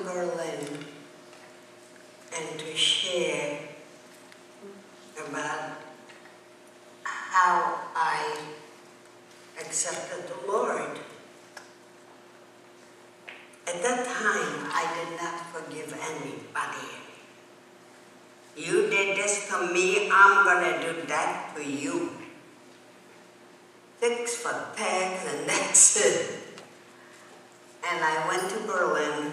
Berlin and to share about how I accepted the Lord. At that time, I did not forgive anybody. You did this to me, I'm gonna do that to you. Fix for tags, and that's it. And I went to Berlin.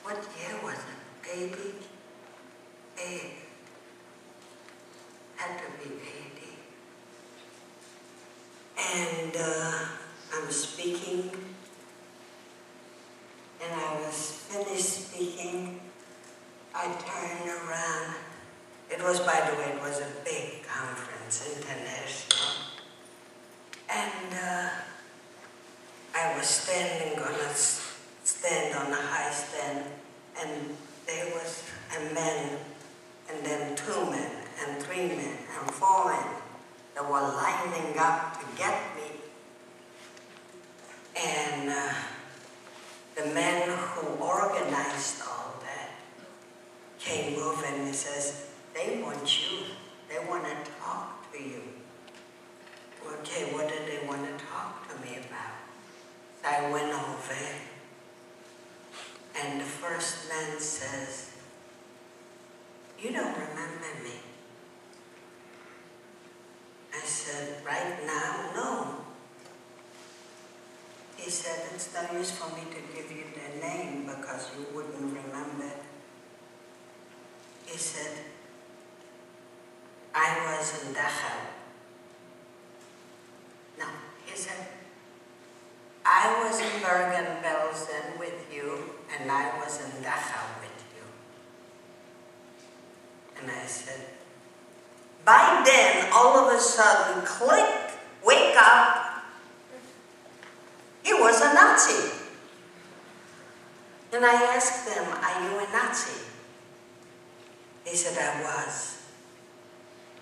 What year was it? 80? Had to be 80. And I'm speaking, and I was finished speaking. I turned around. It was, by the way, it was a big conference, international. And I was standing on a stand, on a high stand, and there was a man, and then 2 men, and 3 men, and 4 men that were lining up to get me. And the man who organized all that came over and he says, they want you. They want to talk to you. Okay, what do they want to talk to me about? So I went over, and the first man says, you don't remember me. I said, right now, no. He said, it's no use for me to give you their name because you wouldn't remember. He said, I was in Dachau. No, he said, I was in Bergen-Belsen with you, and I was in Dachau with you. And I said, by then, all of a sudden, click, wake up. He was a Nazi. And I asked them, are you a Nazi? They said, I was.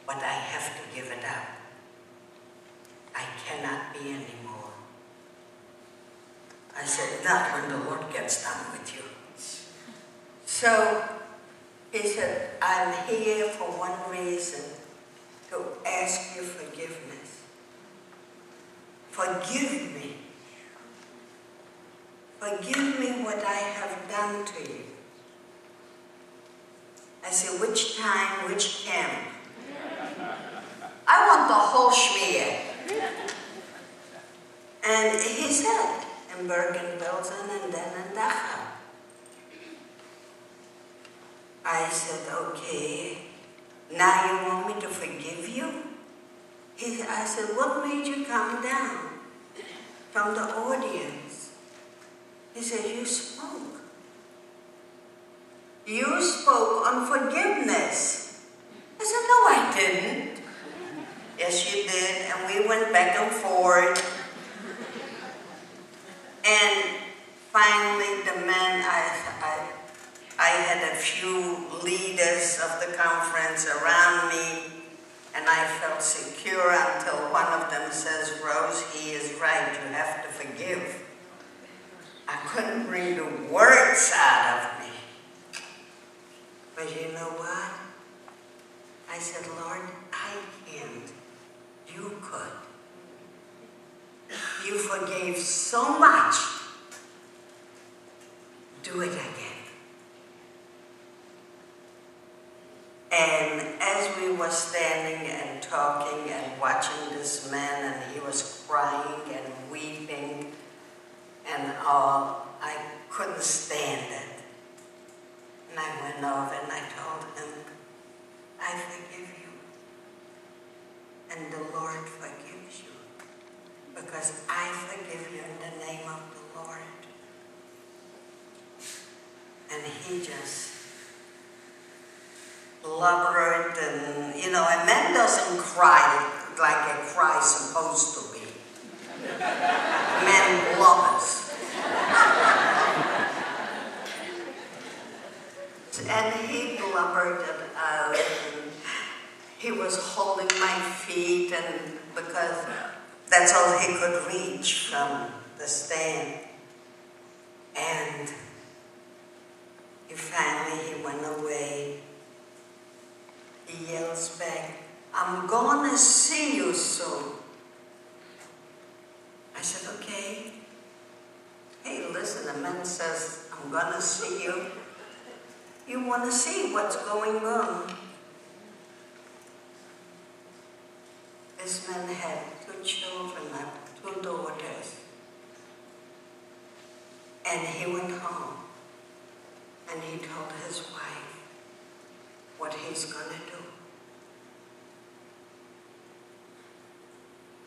But I have to give it up. I cannot be anymore. I said, not when the Lord gets done with you. So he said, I'm here for one reason, to ask you forgiveness. Forgive me. Forgive me what I have done to you. I said, which time, which camp? I want the whole schmear. And he said, in Bergen-Belsen and then in Dachau. I said, okay, now you want me to forgive you? I said, what made you come down from the audience? He said, you spoke. You spoke on forgiveness. I said, no, I didn't. Yes, you did, and we went back and forth. And finally, the man, I had a few leaders of the conference around me, and I felt secure until one of them says, Rose, he is right, you have to forgive. I couldn't bring the words out of me. But you know what? I said, Lord, I can't. You could. You forgave so much. Do it again. And as we were standing and talking and watching this man, and he was crying and weeping and all, I couldn't stand it. And I went over and I told him, I forgive you. And the Lord forgives you. Because I forgive you in the name of the Lord. And he just blubbered, and you know, a man doesn't cry like a cry supposed to be. A man blubbers. And he blubbered it out, and he was holding my feet, and because that's all he could reach from the stand. listen, the man says, I'm gonna see you. You want to see what's going on. This man had 2 children, 2 daughters. And he went home and he told his wife what he's going to do.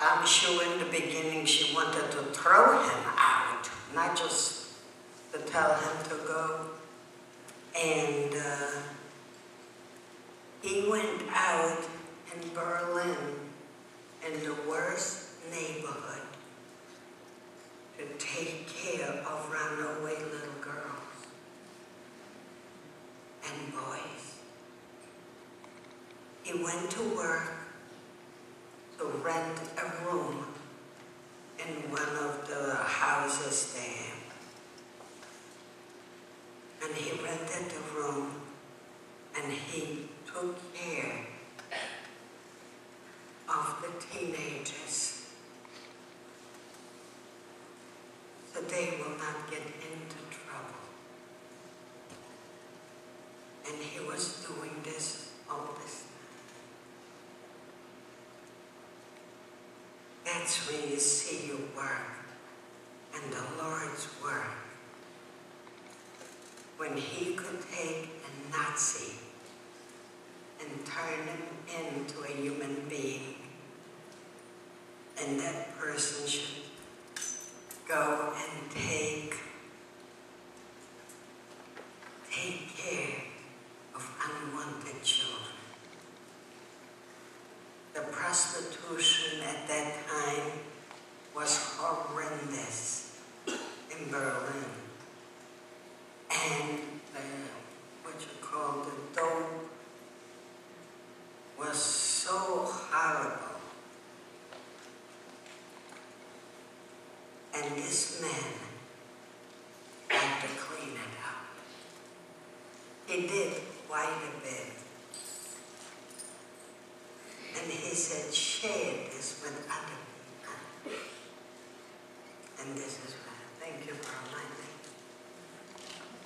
I'm sure in the beginning she wanted to throw him out, not just to tell him to go. And he went out in Berlin, in the worst neighborhood, to take care of runaway little girls and boys. He went to work to rent a room in one of the houses there. And he rented the room and he took care of the teenagers so they will not get into trouble. And he was doing this all this time. That's when you see your work and the Lord's work. When he could take a Nazi and turn him into a human being, and that person should go and take care of unwanted children. The prostitution at that time was horrendous in Berlin. And the dope was so horrible. And this man had to clean it up. He did quite a bit. And he said, share this with other people. And this is why. Thank you for reminding me.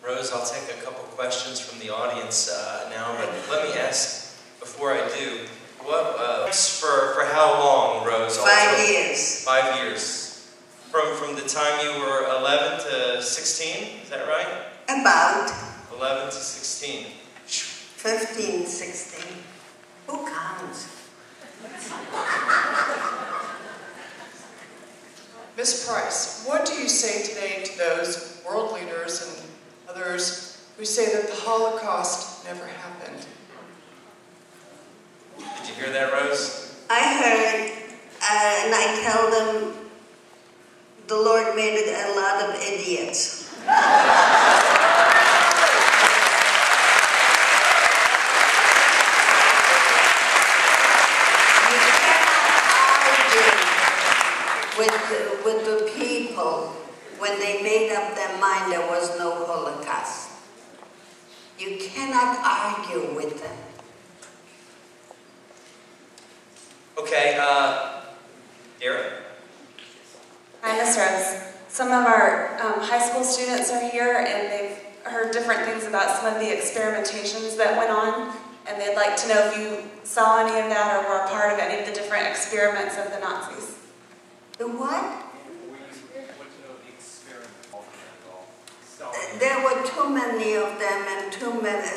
Rose, I'll take a couple questions from the audience now, but let me ask, before I do, what for how long, Rose? 5 years. 5 years. From the time you were 11 to 16, is that right? About 11 to 16. 15, 16. Who counts? Miss Price, what do you say today to those world leaders and others who say that the Holocaust never happened? Did you hear that, Rose? I heard, and I tell them, the Lord made it a lot of idiots. With the people, when they made up their mind there was no Holocaust. You cannot argue with them. Okay, Derek? Hi, Miss Rose. Some of our high school students are here and they've heard different things about some of the experimentations that went on, and they'd like to know if you saw any of that or were a part of any of the different experiments of the Nazis. The what? There were too many of them and too many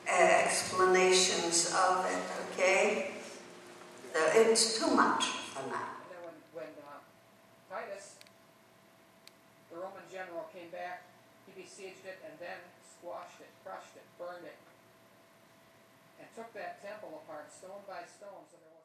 explanations of it, okay? So it's too much for now. And then when Titus, the Roman general, came back, he besieged it and then squashed it, crushed it, burned it, and took that temple apart stone by stone. So there